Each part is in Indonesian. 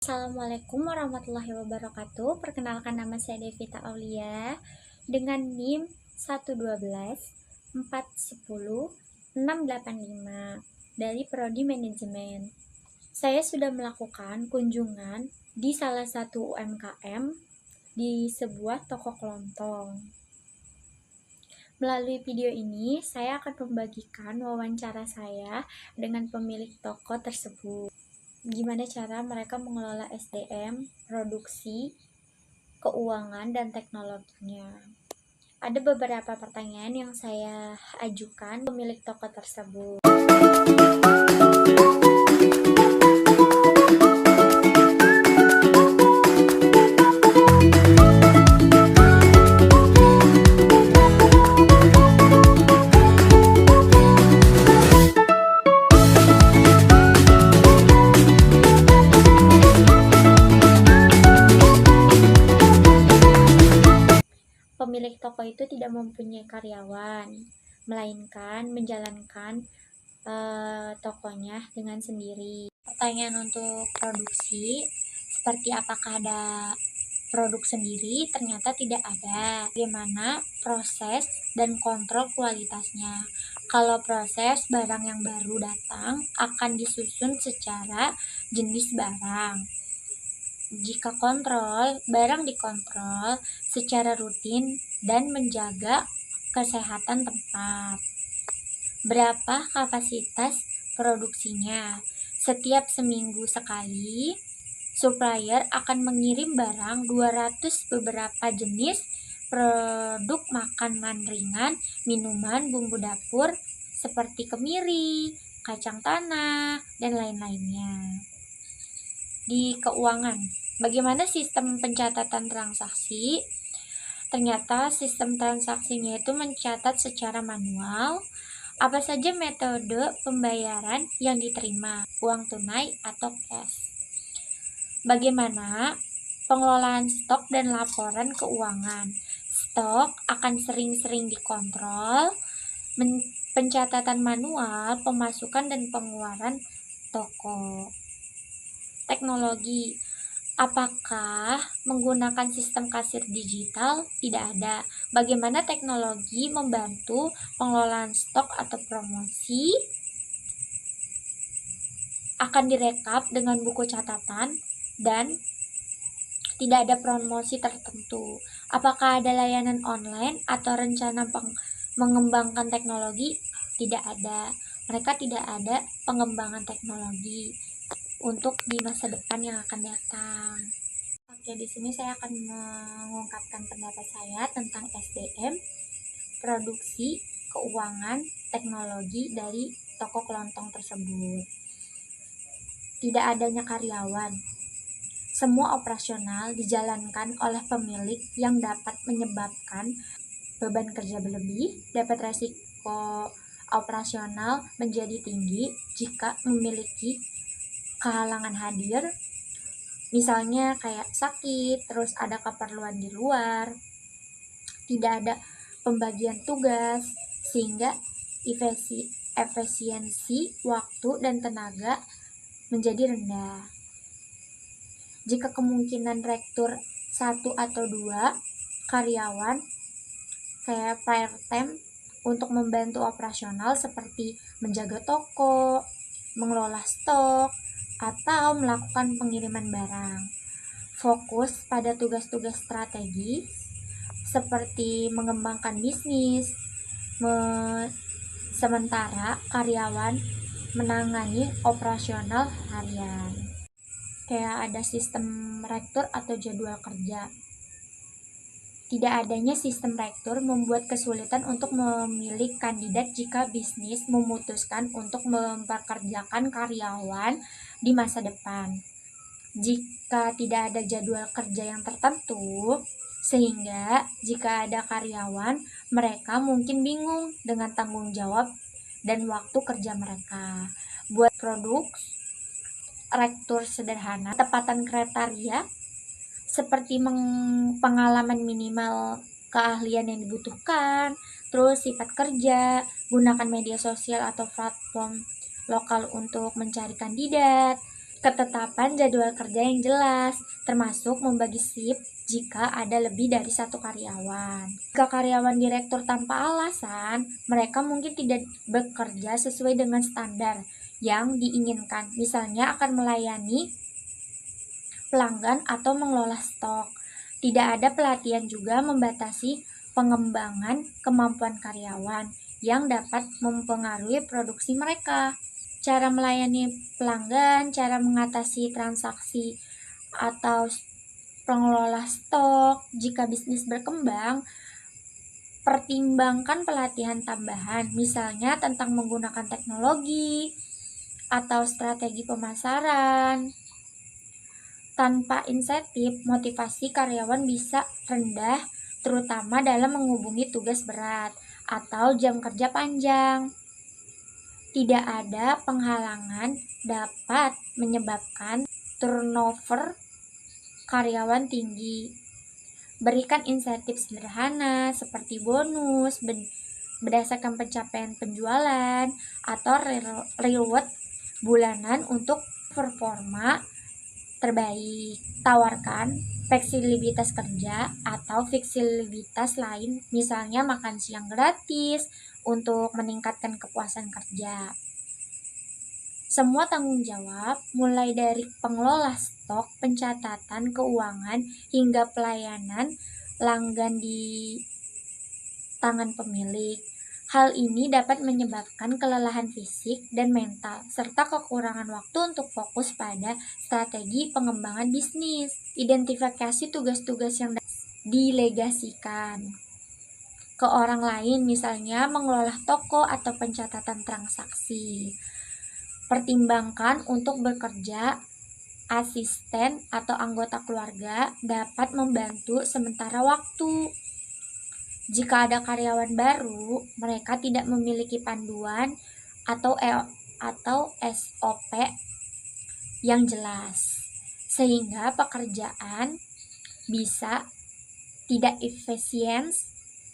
Assalamualaikum warahmatullahi wabarakatuh. Perkenalkan, nama saya Devita Aulia dengan NIM 112 410 685 dari Prodi Manajemen. Saya sudah melakukan kunjungan di salah satu UMKM di sebuah toko kelontong. Melalui video ini, saya akan membagikan wawancara saya dengan pemilik toko tersebut. Gimana cara mereka mengelola SDM, produksi, keuangan, dan teknologinya. Ada beberapa pertanyaan yang saya ajukan pemilik toko tersebut. Pemilik toko itu tidak mempunyai karyawan, melainkan menjalankan tokonya dengan sendiri. Pertanyaan untuk produksi, seperti apakah ada produk sendiri? Ternyata tidak ada. Bagaimana proses dan kontrol kualitasnya? Kalau proses, barang yang baru datang akan disusun secara jenis barang. Jika kontrol, barang dikontrol secara rutin dan menjaga kesehatan tempat. Berapa kapasitas produksinya? Setiap seminggu sekali, supplier akan mengirim barang 200 beberapa jenis produk makanan ringan, minuman, bumbu dapur seperti kemiri, kacang tanah, dan lain-lainnya. Di keuangan, bagaimana sistem pencatatan transaksi? Ternyata sistem transaksinya itu mencatat secara manual. Apa saja metode pembayaran yang diterima, uang tunai atau cash? Bagaimana pengelolaan stok dan laporan keuangan? Stok akan sering-sering dikontrol, pencatatan manual, pemasukan dan pengeluaran toko. Teknologi, apakah menggunakan sistem kasir digital? Tidak ada. Bagaimana teknologi membantu pengelolaan stok atau promosi? Akan direkap dengan buku catatan dan tidak ada promosi tertentu. Apakah ada layanan online atau rencana mengembangkan teknologi? Tidak ada. Mereka tidak ada pengembangan teknologi untuk di masa depan yang akan datang. Oke, di sini saya akan mengungkapkan pendapat saya tentang SDM, produksi, keuangan, teknologi dari toko kelontong tersebut. Tidak adanya karyawan. Semua operasional dijalankan oleh pemilik yang dapat menyebabkan beban kerja berlebih, dapat resiko operasional menjadi tinggi jika memiliki kehalangan hadir, misalnya kayak sakit, terus ada keperluan di luar, tidak ada pembagian tugas, sehingga efisiensi waktu dan tenaga menjadi rendah. Jika kemungkinan rektur 1 atau 2 karyawan kayak part-time untuk membantu operasional seperti menjaga toko, mengelola stok, atau melakukan pengiriman barang. Fokus pada tugas-tugas strategi seperti mengembangkan bisnis, sementara karyawan menangani operasional harian. Kayak ada sistem rektur atau jadwal kerja. Tidak adanya sistem rektur membuat kesulitan untuk memilih kandidat jika bisnis memutuskan untuk mempekerjakan karyawan di masa depan. Jika tidak ada jadwal kerja yang tertentu, sehingga jika ada karyawan, mereka mungkin bingung dengan tanggung jawab dan waktu kerja mereka. Buat produk rektur sederhana, tepatan kriteria seperti pengalaman minimal, keahlian yang dibutuhkan, terus sifat kerja, gunakan media sosial atau platform lokal untuk mencari kandidat, ketetapan jadwal kerja yang jelas, termasuk membagi shift jika ada lebih dari satu karyawan. Jika karyawan direktur tanpa alasan, mereka mungkin tidak bekerja sesuai dengan standar yang diinginkan, misalnya akan melayani pelanggan atau mengelola stok. Tidak ada pelatihan juga membatasi pengembangan kemampuan karyawan yang dapat mempengaruhi produksi mereka. Cara melayani pelanggan, cara mengatasi transaksi atau pengelola stok. Jika bisnis berkembang, pertimbangkan pelatihan tambahan, misalnya tentang menggunakan teknologi atau strategi pemasaran. Tanpa insentif, motivasi karyawan bisa rendah, terutama dalam menghubungi tugas berat atau jam kerja panjang. Tidak ada penghalangan dapat menyebabkan turnover karyawan tinggi. Berikan insentif sederhana seperti bonus berdasarkan pencapaian penjualan atau reward bulanan untuk performa terbaik. Tawarkan fleksibilitas kerja atau fleksibilitas lain, misalnya makan siang gratis untuk meningkatkan kepuasan kerja. Semua tanggung jawab, mulai dari pengelola stok, pencatatan keuangan, hingga pelayanan pelanggan di tangan pemilik. Hal ini dapat menyebabkan kelelahan fisik dan mental, serta kekurangan waktu untuk fokus pada strategi pengembangan bisnis. Identifikasi tugas-tugas yang didelegasikan ke orang lain, misalnya mengelola toko atau pencatatan transaksi. Pertimbangkan untuk bekerja asisten atau anggota keluarga dapat membantu sementara waktu. Jika ada karyawan baru, mereka tidak memiliki panduan atau SOP yang jelas, sehingga pekerjaan bisa tidak efisien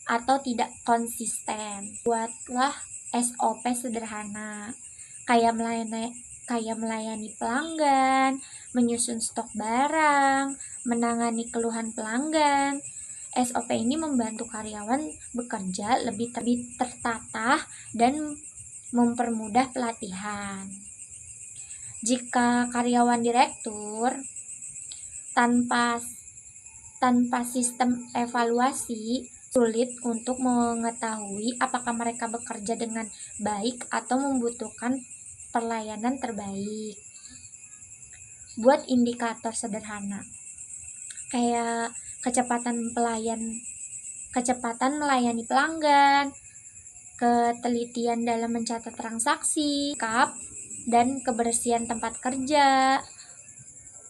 atau tidak konsisten. Buatlah SOP sederhana, kayak melayani pelanggan, menyusun stok barang, menangani keluhan pelanggan. SOP ini membantu karyawan bekerja lebih tertata dan mempermudah pelatihan. Jika karyawan direktur tanpa sistem evaluasi, sulit untuk mengetahui apakah mereka bekerja dengan baik atau membutuhkan pelayanan terbaik. Buat indikator sederhana, kayak kecepatan melayani pelanggan, ketelitian dalam mencatat transaksi, dan kebersihan tempat kerja.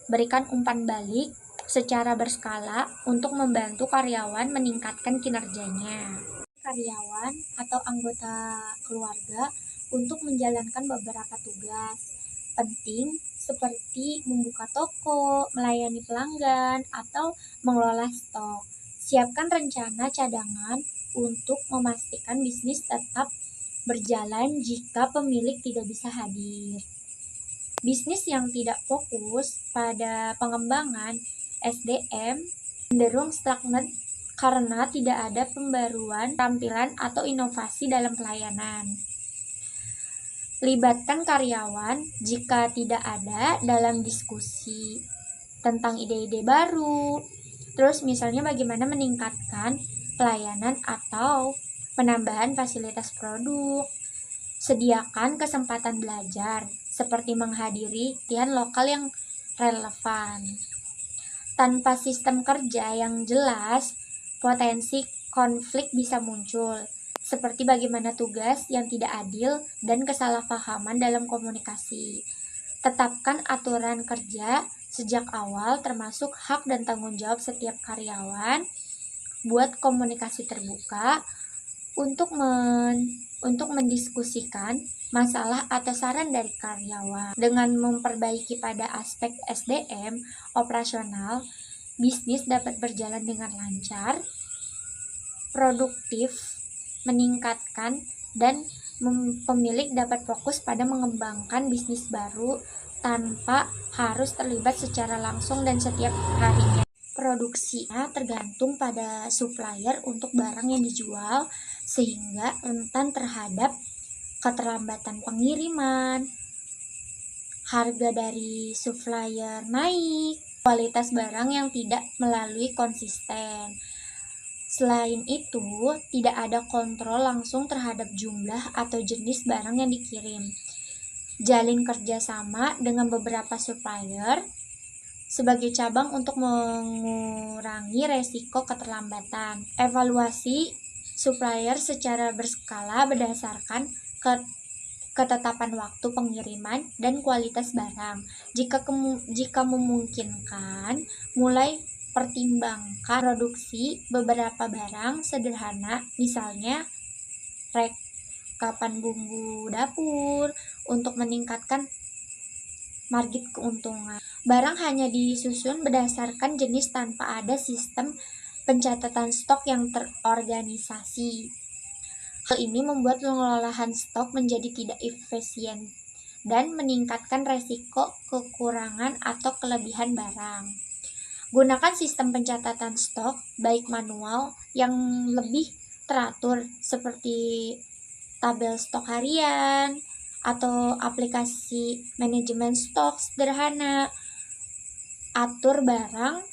Berikan umpan balik secara berskala untuk membantu karyawan meningkatkan kinerjanya. Karyawan atau anggota keluarga untuk menjalankan beberapa tugas penting seperti membuka toko, melayani pelanggan, atau mengelola stok. Siapkan rencana cadangan untuk memastikan bisnis tetap berjalan jika pemilik tidak bisa hadir. Bisnis yang tidak fokus pada pengembangan SDM cenderung stagnan karena tidak ada pembaruan tampilan atau inovasi dalam pelayanan. Libatkan karyawan jika tidak ada dalam diskusi tentang ide-ide baru. Terus misalnya bagaimana meningkatkan pelayanan atau penambahan fasilitas produk. Sediakan kesempatan belajar seperti menghadiri latihan lokal yang relevan. Tanpa sistem kerja yang jelas, potensi konflik bisa muncul, seperti bagaimana tugas yang tidak adil dan kesalahpahaman dalam komunikasi. Tetapkan aturan kerja sejak awal, termasuk hak dan tanggung jawab setiap karyawan. Buat komunikasi terbuka untuk mendiskusikan masalah atau saran dari karyawan. Dengan memperbaiki pada aspek SDM operasional, bisnis dapat berjalan dengan lancar, produktif, meningkatkan, dan pemilik dapat fokus pada mengembangkan bisnis baru tanpa harus terlibat secara langsung dan setiap harinya. Produksinya tergantung pada supplier untuk barang yang dijual, sehingga rentan terhadap keterlambatan pengiriman, harga dari supplier naik, kualitas barang yang tidak melalui konsisten. Selain itu, tidak ada kontrol langsung terhadap jumlah atau jenis barang yang dikirim. Jalin kerjasama dengan beberapa supplier sebagai cabang untuk mengurangi resiko keterlambatan. Evaluasi supplier secara berskala berdasarkan ketetapan waktu pengiriman dan kualitas barang. Jika memungkinkan, mulai pertimbangkan produksi beberapa barang sederhana, misalnya rekapan bumbu dapur untuk meningkatkan margin keuntungan. Barang hanya disusun berdasarkan jenis tanpa ada sistem pencatatan stok yang terorganisasi. Hal ini membuat pengelolaan stok menjadi tidak efisien dan meningkatkan resiko kekurangan atau kelebihan barang. Gunakan sistem pencatatan stok, baik manual yang lebih teratur seperti tabel stok harian atau aplikasi manajemen stok sederhana. Atur barang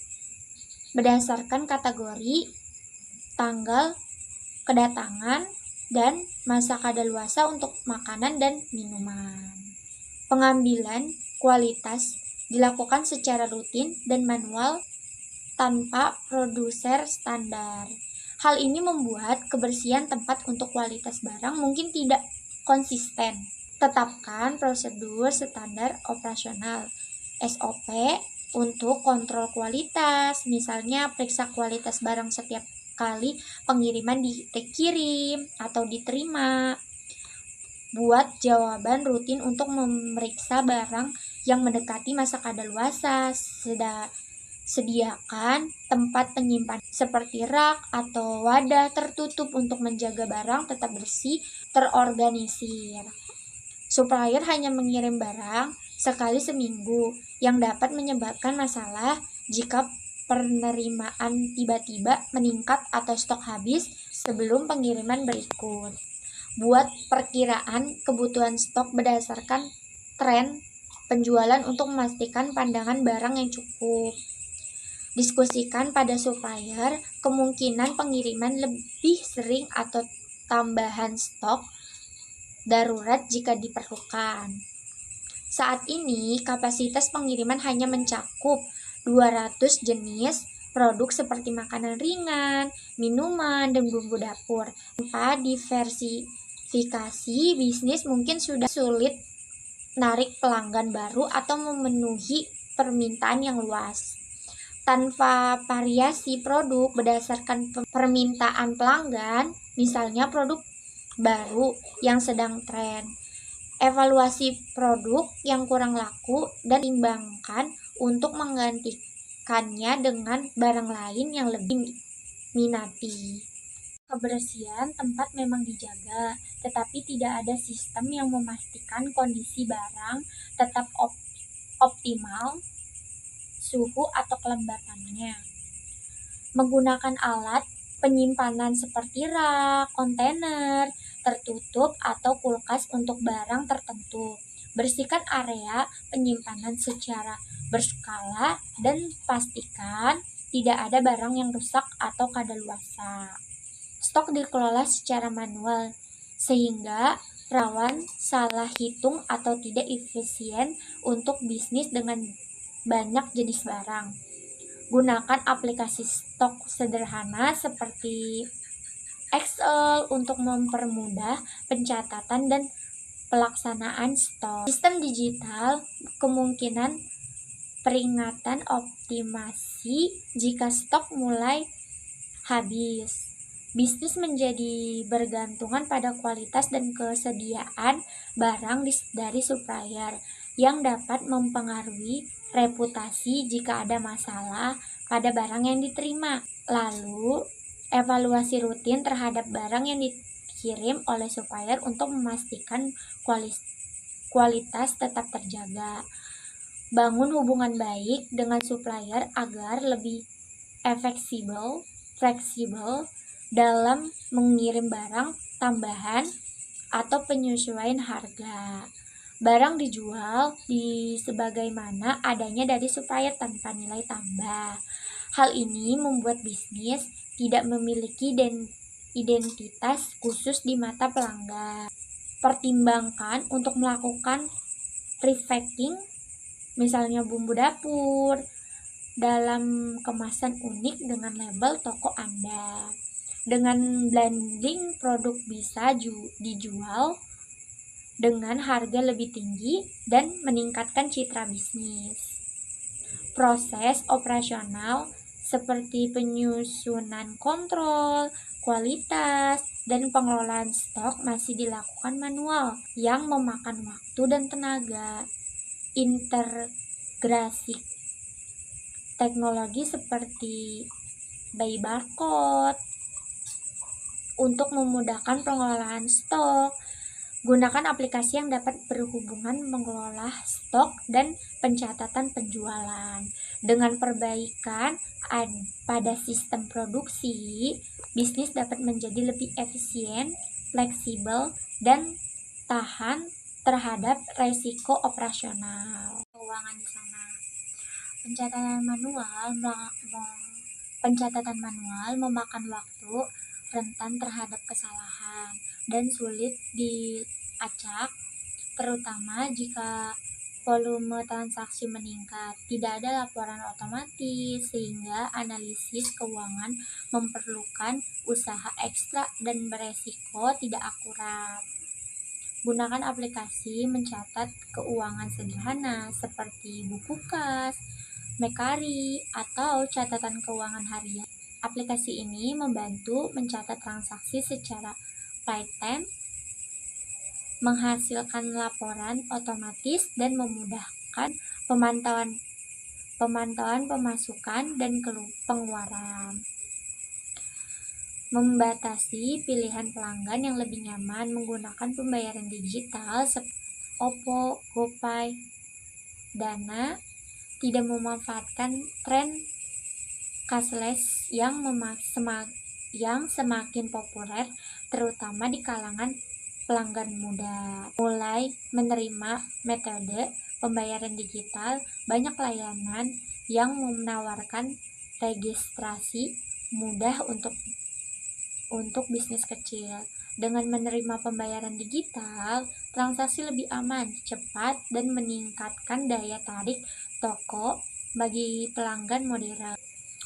berdasarkan kategori, tanggal kedatangan, dan masa kadaluarsa untuk makanan dan minuman. Pengambilan kualitas dilakukan secara rutin dan manual tanpa produser standar. Hal ini membuat kebersihan tempat untuk kualitas barang mungkin tidak konsisten. Tetapkan prosedur standar operasional (SOP) untuk kontrol kualitas, misalnya periksa kualitas barang setiap kali pengiriman dikirim atau diterima. Buat jawaban rutin untuk memeriksa barang yang mendekati masa kadaluarsa. Sediakan tempat penyimpanan seperti rak atau wadah tertutup untuk menjaga barang tetap bersih, terorganisir. Supplier hanya mengirim barang sekali seminggu, yang dapat menyebabkan masalah jika penerimaan tiba-tiba meningkat atau stok habis sebelum pengiriman berikut. Buat perkiraan kebutuhan stok berdasarkan tren penjualan untuk memastikan pandangan barang yang cukup. Diskusikan pada supplier kemungkinan pengiriman lebih sering atau tambahan stok darurat jika diperlukan. Saat ini, kapasitas pengiriman hanya mencakup 200 jenis produk seperti makanan ringan, minuman, dan bumbu dapur. Tanpa diversifikasi bisnis mungkin sudah sulit narik pelanggan baru atau memenuhi permintaan yang luas. Tanpa variasi produk berdasarkan permintaan pelanggan, misalnya produk baru yang sedang tren, evaluasi produk yang kurang laku dan timbangkan untuk menggantikannya dengan barang lain yang lebih minati. Kebersihan tempat memang dijaga, tetapi tidak ada sistem yang memastikan kondisi barang tetap optimal, suhu atau kelembapannya. Menggunakan alat penyimpanan seperti rak, kontainer tertutup, atau kulkas untuk barang tertentu. Bersihkan area penyimpanan secara berskala dan pastikan tidak ada barang yang rusak atau kadaluarsa. Stok dikelola secara manual sehingga rawan salah hitung atau tidak efisien untuk bisnis dengan banyak jenis barang. Gunakan aplikasi stok sederhana seperti Excel untuk mempermudah pencatatan dan pelaksanaan stok. Sistem digital kemungkinan peringatan optimasi jika stok mulai habis. Bisnis menjadi bergantungan pada kualitas dan kesediaan barang dari supplier yang dapat mempengaruhi reputasi jika ada masalah pada barang yang diterima. Lalu, evaluasi rutin terhadap barang yang dikirim oleh supplier untuk memastikan kualitas tetap terjaga. Bangun hubungan baik dengan supplier agar lebih fleksibel dalam mengirim barang tambahan atau penyesuaian harga. Barang dijual di sebagaimana adanya dari supplier tanpa nilai tambah. Hal ini membuat bisnis tidak memiliki identitas khusus di mata pelanggan. Pertimbangkan untuk melakukan refacking, misalnya bumbu dapur, dalam kemasan unik dengan label toko Anda. Dengan blending produk bisa dijual dengan harga lebih tinggi dan meningkatkan citra bisnis. Proses operasional seperti penyusunan kontrol, kualitas, dan pengelolaan stok masih dilakukan manual yang memakan waktu dan tenaga. Integrasi teknologi seperti by barcode untuk memudahkan pengelolaan stok. Gunakan aplikasi yang dapat berhubungan mengelola stok dan pencatatan penjualan. Dengan perbaikan pada sistem produksi, bisnis dapat menjadi lebih efisien, fleksibel, dan tahan terhadap resiko operasional. Keuangan di sana. Pencatatan manual memakan waktu, rentan terhadap kesalahan, dan sulit diacak, terutama jika volume transaksi meningkat. Tidak ada laporan otomatis, sehingga analisis keuangan memerlukan usaha ekstra dan beresiko tidak akurat. Gunakan aplikasi mencatat keuangan sederhana seperti buku kas, Mekari, atau catatan keuangan harian. Aplikasi ini membantu mencatat transaksi secara real time, menghasilkan laporan otomatis, dan memudahkan pemantauan pemasukan dan pengeluaran. Membatasi pilihan pelanggan yang lebih nyaman menggunakan pembayaran digital seperti OVO, GoPay, Dana, tidak memanfaatkan tren cashless yang semakin populer terutama di kalangan pelanggan muda. Mulai menerima metode pembayaran digital, banyak layanan yang menawarkan registrasi mudah untuk bisnis kecil. Dengan menerima pembayaran digital, transaksi lebih aman, cepat, dan meningkatkan daya tarik toko bagi pelanggan modern.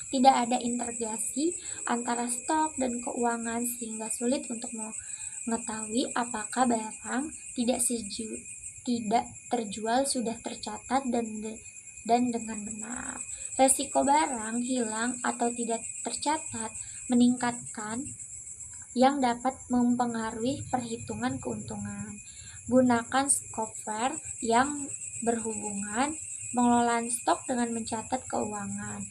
Tidak ada integrasi antara stok dan keuangan sehingga sulit untuk mengetahui apakah barang tidak terjual sudah tercatat dan dengan benar. Resiko barang hilang atau tidak tercatat meningkatkan yang dapat mempengaruhi perhitungan keuntungan. Gunakan software yang berhubungan pengelolaan stok dengan mencatat keuangan.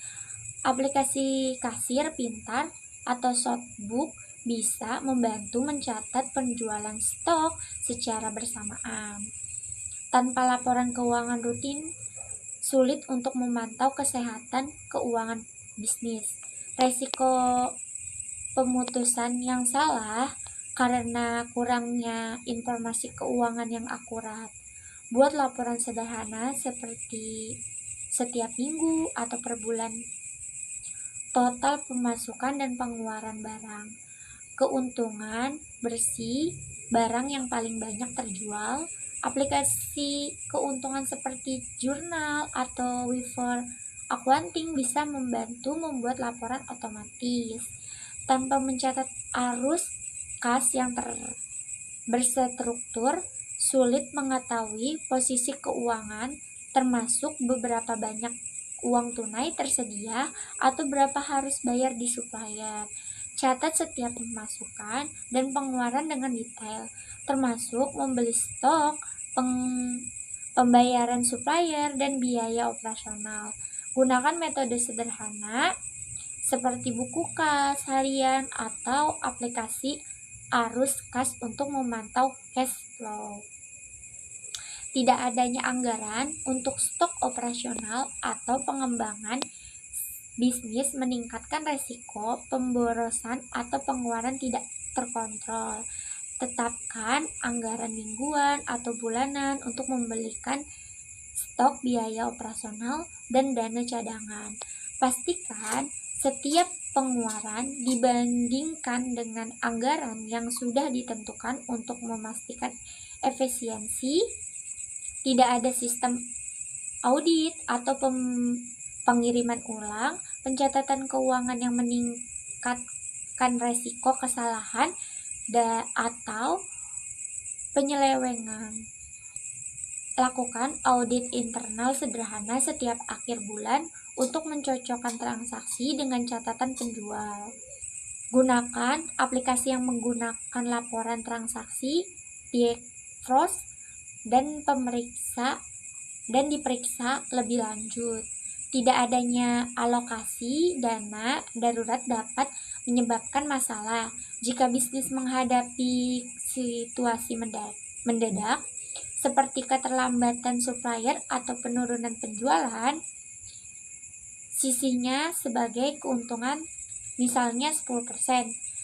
Aplikasi kasir pintar atau Shopbook bisa membantu mencatat penjualan stok secara bersamaan. Tanpa laporan keuangan rutin, sulit untuk memantau kesehatan keuangan bisnis. Resiko pemutusan yang salah karena kurangnya informasi keuangan yang akurat. Buat laporan sederhana seperti setiap minggu atau per bulan, total pemasukan dan pengeluaran barang, keuntungan bersih barang yang paling banyak terjual. Aplikasi keuntungan seperti jurnal atau Weaver Accounting bisa membantu membuat laporan otomatis. Tanpa mencatat arus kas yang berstruktur, sulit mengetahui posisi keuangan, termasuk beberapa banyak uang tunai tersedia atau berapa harus bayar di supplier. Catat setiap pemasukan dan pengeluaran dengan detail, termasuk membeli stok, pembayaran supplier, dan biaya operasional. Gunakan metode sederhana seperti buku kas harian atau aplikasi arus kas untuk memantau cash flow. Tidak adanya anggaran untuk stok operasional atau pengembangan bisnis meningkatkan resiko pemborosan atau pengeluaran tidak terkontrol. Tetapkan anggaran mingguan atau bulanan untuk membelikan stok biaya operasional dan dana cadangan. Pastikan setiap pengeluaran dibandingkan dengan anggaran yang sudah ditentukan untuk memastikan efisiensi. Tidak ada sistem audit atau pengiriman ulang, pencatatan keuangan yang meningkatkan resiko kesalahan atau penyelewengan. Lakukan audit internal sederhana setiap akhir bulan untuk mencocokkan transaksi dengan catatan penjual. Gunakan aplikasi yang menggunakan laporan transaksi, Frost, dan diperiksa lebih lanjut. Tidak adanya alokasi dana darurat dapat menyebabkan masalah. Jika bisnis menghadapi situasi mendadak, seperti keterlambatan supplier atau penurunan penjualan, sisinya sebagai keuntungan misalnya 10%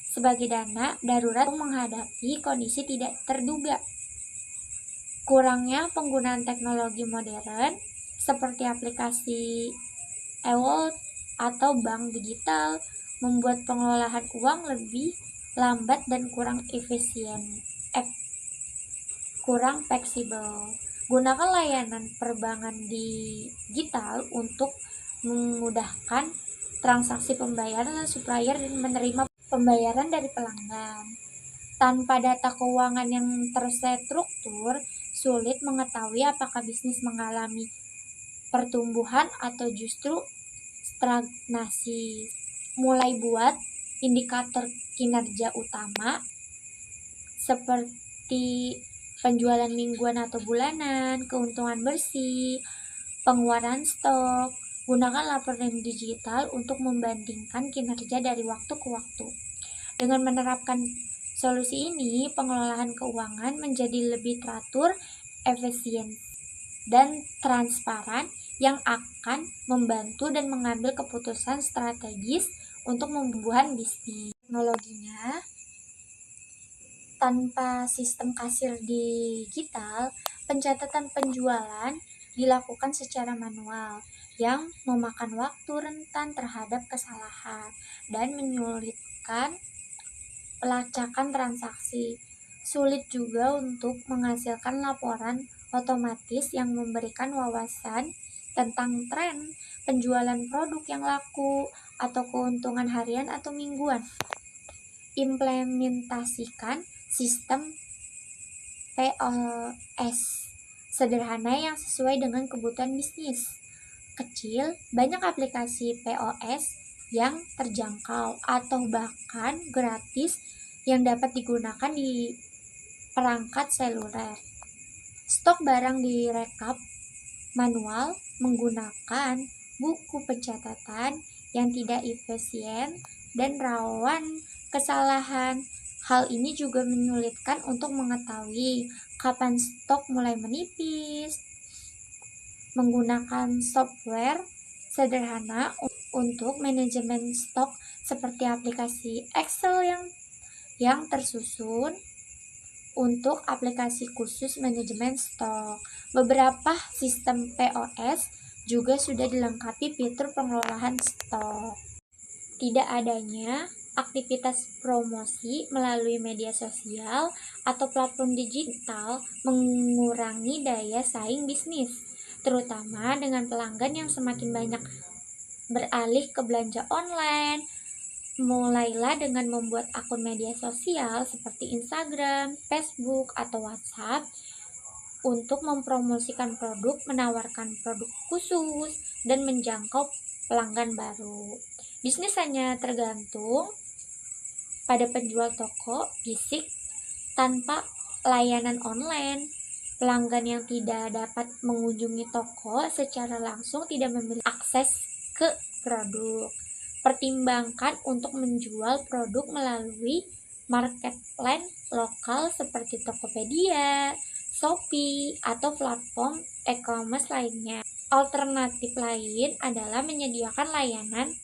sebagai dana darurat menghadapi kondisi tidak terduga. Kurangnya penggunaan teknologi modern seperti aplikasi e-wallet atau bank digital membuat pengelolaan uang lebih lambat dan kurang fleksibel. Gunakan layanan perbankan digital untuk memudahkan transaksi pembayaran supplier dan menerima pembayaran dari pelanggan. Tanpa data keuangan yang terstruktur, sulit mengetahui apakah bisnis mengalami pertumbuhan atau justru stagnasi. Mulai buat indikator kinerja utama seperti penjualan mingguan atau bulanan, keuntungan bersih, pengeluaran stok. Gunakan laporan digital untuk membandingkan kinerja dari waktu ke waktu. Dengan menerapkan solusi ini, pengelolaan keuangan menjadi lebih teratur, efisien, dan transparan yang akan membantu dan mengambil keputusan strategis untuk pembuahan bisnis. Teknologinya, tanpa sistem kasir digital, pencatatan penjualan dilakukan secara manual yang memakan waktu, rentan terhadap kesalahan, dan menyulitkan pelacakan transaksi. Sulit juga untuk menghasilkan laporan otomatis yang memberikan wawasan tentang tren penjualan produk yang laku atau keuntungan harian atau mingguan. Implementasikan sistem POS sederhana yang sesuai dengan kebutuhan bisnis kecil. Banyak aplikasi POS yang terjangkau atau bahkan gratis yang dapat digunakan di perangkat seluler. Stok barang direkap manual menggunakan buku pencatatan yang tidak efisien dan rawan kesalahan. Hal ini juga menyulitkan untuk mengetahui kapan stok mulai menipis. Menggunakan software sederhana untuk manajemen stok seperti aplikasi Excel yang tersusun untuk aplikasi khusus manajemen stok. Beberapa sistem POS juga sudah dilengkapi fitur pengelolaan stok. Tidak adanya aktivitas promosi melalui media sosial atau platform digital mengurangi daya saing bisnis, terutama dengan pelanggan yang semakin banyak beralih ke belanja online. Mulailah dengan membuat akun media sosial seperti Instagram, Facebook, atau WhatsApp untuk mempromosikan produk, menawarkan produk khusus, dan menjangkau pelanggan baru. Bisnis hanya tergantung pada penjual toko fisik. Tanpa layanan online, pelanggan yang tidak dapat mengunjungi toko secara langsung tidak memiliki akses ke produk. Pertimbangkan untuk menjual produk melalui marketplace lokal seperti Tokopedia, Shopee, atau platform e-commerce lainnya. Alternatif lain adalah menyediakan layanan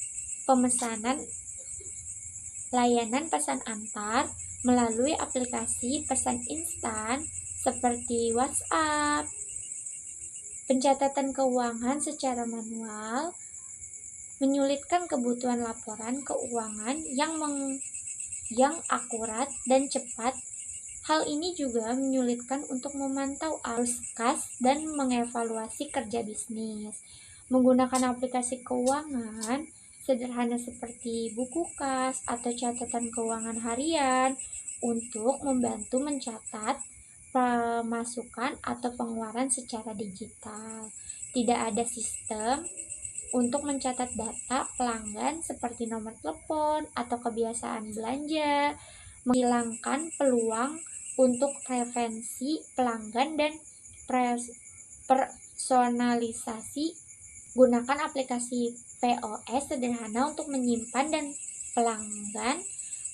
pesan antar melalui aplikasi pesan instan seperti WhatsApp. Pencatatan keuangan secara manual menyulitkan kebutuhan laporan keuangan yang akurat dan cepat. Hal ini juga menyulitkan untuk memantau arus kas dan mengevaluasi kerja bisnis. Menggunakan aplikasi keuangan sederhana seperti buku kas atau catatan keuangan harian untuk membantu mencatat pemasukan atau pengeluaran secara digital. Tidak ada sistem untuk mencatat data pelanggan seperti nomor telepon atau kebiasaan belanja, menghilangkan peluang untuk preferensi pelanggan dan personalisasi. Gunakan aplikasi POS sederhana untuk menyimpan dan pelanggan.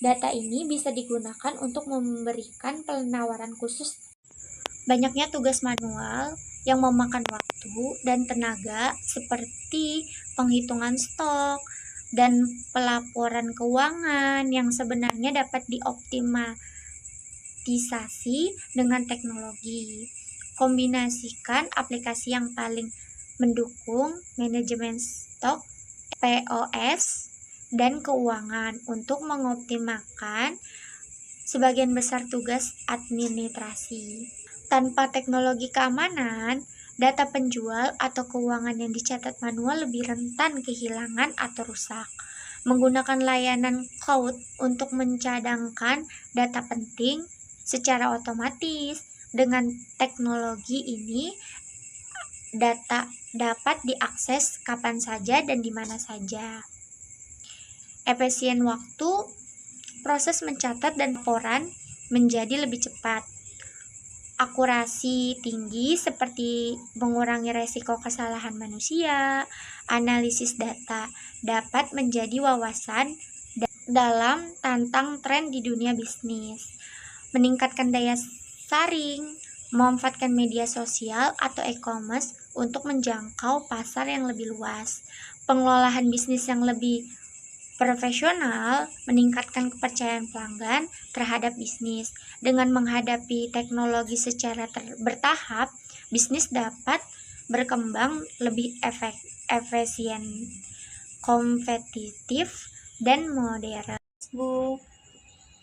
Data ini bisa digunakan untuk memberikan penawaran khusus. Banyaknya tugas manual yang memakan waktu dan tenaga seperti penghitungan stok dan pelaporan keuangan yang sebenarnya dapat dioptimalisasi dengan teknologi. Kombinasikan aplikasi yang paling mendukung manajemen stok, POS, dan keuangan untuk mengoptimalkan sebagian besar tugas administrasi. Tanpa teknologi keamanan, data penjual atau keuangan yang dicatat manual lebih rentan kehilangan atau rusak. Menggunakan layanan cloud untuk mencadangkan data penting secara otomatis. Dengan teknologi ini, data dapat diakses kapan saja dan di mana saja. Efisien waktu, proses mencatat dan laporan menjadi lebih cepat. Akurasi tinggi seperti mengurangi resiko kesalahan manusia. Analisis data dapat menjadi wawasan dalam tantang tren di dunia bisnis. Meningkatkan daya saring, memanfaatkan media sosial atau e-commerce untuk menjangkau pasar yang lebih luas. Pengelolaan bisnis yang lebih profesional, meningkatkan kepercayaan pelanggan terhadap bisnis. Dengan menghadapi teknologi secara bertahap, bisnis dapat berkembang lebih efisien, kompetitif, dan modern. Facebook,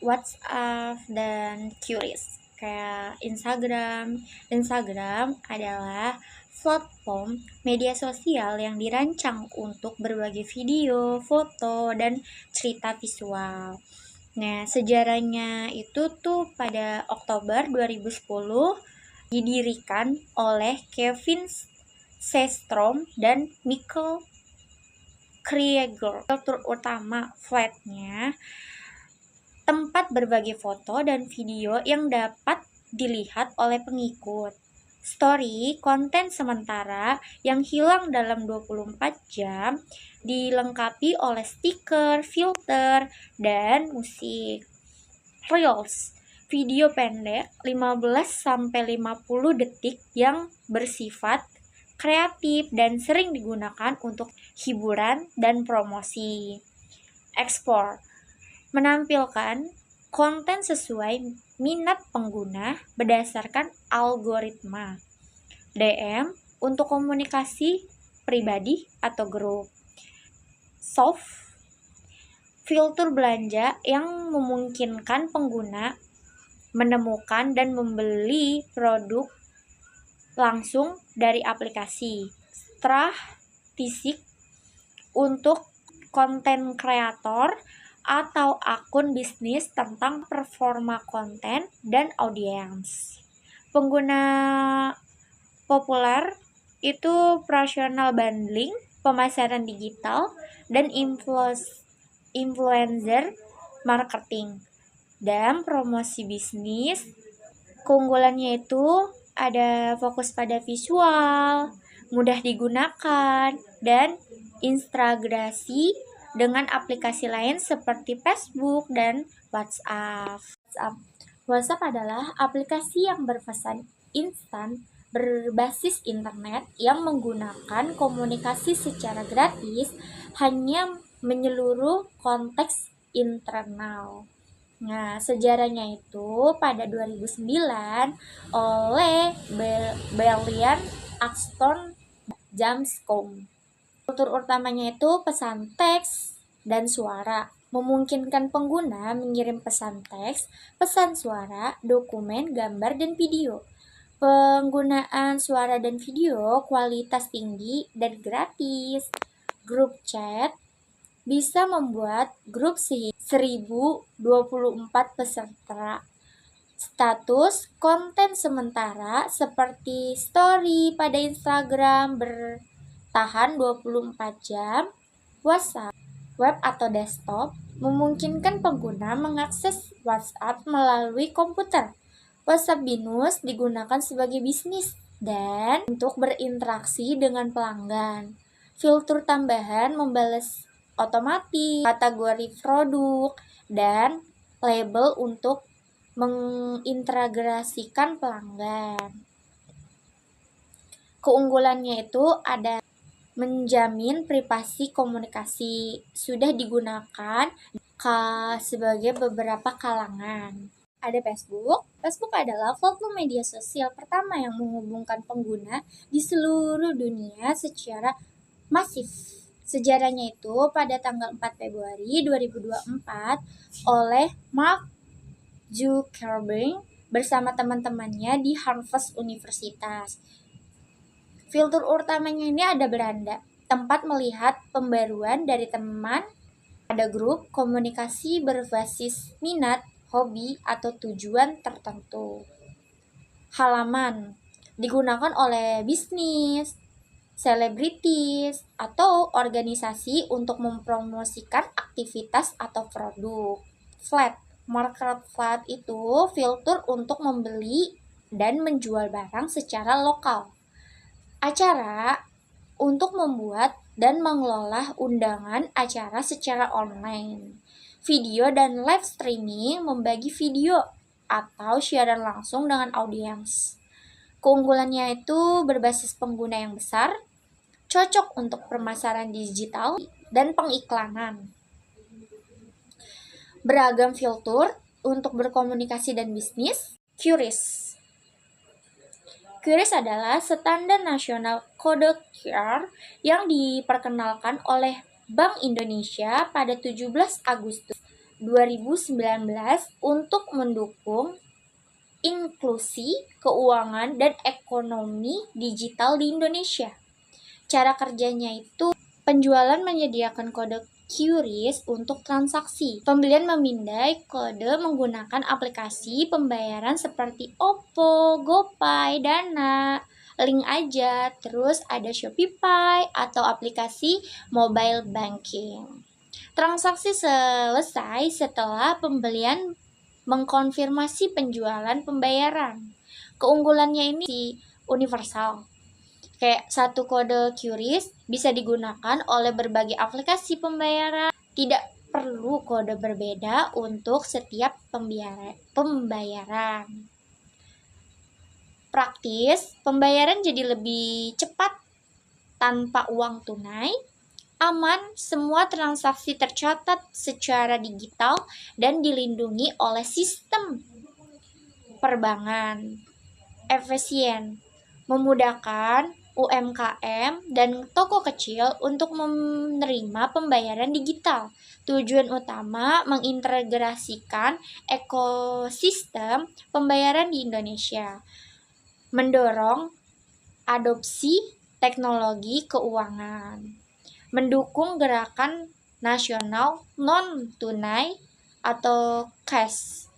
WhatsApp, dan Qris. Kayak Instagram adalah platform media sosial yang dirancang untuk berbagi video, foto, dan cerita visual. Nah, sejarahnya itu tuh pada Oktober 2010 didirikan oleh Kevin Systrom dan Michael Krieger. Fitur utama flatnya tempat berbagi foto dan video yang dapat dilihat oleh pengikut. Story, konten sementara yang hilang dalam 24 jam, dilengkapi oleh stiker, filter, dan musik. Reels, video pendek 15-50 detik yang bersifat kreatif dan sering digunakan untuk hiburan dan promosi. Explore, menampilkan konten sesuai minat pengguna berdasarkan algoritma. DM untuk komunikasi pribadi atau grup. Soft, fitur belanja yang memungkinkan pengguna menemukan dan membeli produk langsung dari aplikasi. Strategisik untuk konten kreator atau akun bisnis tentang performa konten dan audiens. Pengguna populer itu operasional bundling, pemasaran digital, dan influencer marketing dan promosi bisnis. Keunggulannya itu ada fokus pada visual, mudah digunakan, dan integrasi dengan aplikasi lain seperti Facebook dan WhatsApp. WhatsApp adalah aplikasi yang berpesan instan berbasis internet yang menggunakan komunikasi secara gratis hanya menyeluruh konteks internal. Nah, sejarahnya itu pada 2009 oleh Berlian Axton Jamscom. Fitur utamanya itu pesan teks dan suara, memungkinkan pengguna mengirim pesan teks, pesan suara, dokumen, gambar, dan video. Penggunaan suara dan video kualitas tinggi dan gratis. Grup chat bisa membuat grup 1024 peserta. Status konten sementara seperti story pada Instagram bertahan 24 jam. WhatsApp, web atau desktop, memungkinkan pengguna mengakses WhatsApp melalui komputer. WhatsApp Binus digunakan sebagai bisnis dan untuk berinteraksi dengan pelanggan. Fitur tambahan membalas otomatis, kategori produk, dan label untuk mengintegrasikan pelanggan. Keunggulannya itu ada menjamin privasi komunikasi, sudah digunakan sebagai beberapa kalangan. Ada Facebook. Facebook adalah platform media sosial pertama yang menghubungkan pengguna di seluruh dunia secara masif. Sejarahnya itu pada tanggal 4 Februari 2024 oleh Mark Zuckerberg bersama teman-temannya di Harvard Universitas. Fitur utamanya ini ada beranda, tempat melihat pembaruan dari teman, ada grup, komunikasi berbasis minat, hobi, atau tujuan tertentu. Halaman digunakan oleh bisnis, selebritis, atau organisasi untuk mempromosikan aktivitas atau produk. Flat, market flat itu fitur untuk membeli dan menjual barang secara lokal. Acara untuk membuat dan mengelola undangan acara secara online. Video dan live streaming membagi video atau siaran langsung dengan audiens. Keunggulannya itu berbasis pengguna yang besar, cocok untuk pemasaran digital dan pengiklanan. Beragam fitur untuk berkomunikasi dan bisnis. QRIS. QRIS adalah standar nasional kode QR yang diperkenalkan oleh Bank Indonesia pada 17 Agustus 2019 untuk mendukung inklusi keuangan dan ekonomi digital di Indonesia. Cara kerjanya itu penjualan menyediakan kode QRIS untuk transaksi. Pembelian memindai kode menggunakan aplikasi pembayaran seperti OVO, GoPay, Dana, Link Aja, terus ada Shopee atau aplikasi mobile banking. Transaksi selesai setelah pembelian mengkonfirmasi penjualan pembayaran. Keunggulannya ini universal. Kayak satu kode QRIS bisa digunakan oleh berbagai aplikasi pembayaran. Tidak perlu kode berbeda untuk setiap pembayaran. Praktis, pembayaran jadi lebih cepat tanpa uang tunai, aman, semua transaksi tercatat secara digital dan dilindungi oleh sistem perbankan. Efisien, memudahkan UMKM dan toko kecil untuk menerima pembayaran digital. Tujuan utama mengintegrasikan ekosistem pembayaran di Indonesia, mendorong adopsi teknologi keuangan, mendukung gerakan nasional non-tunai atau cash.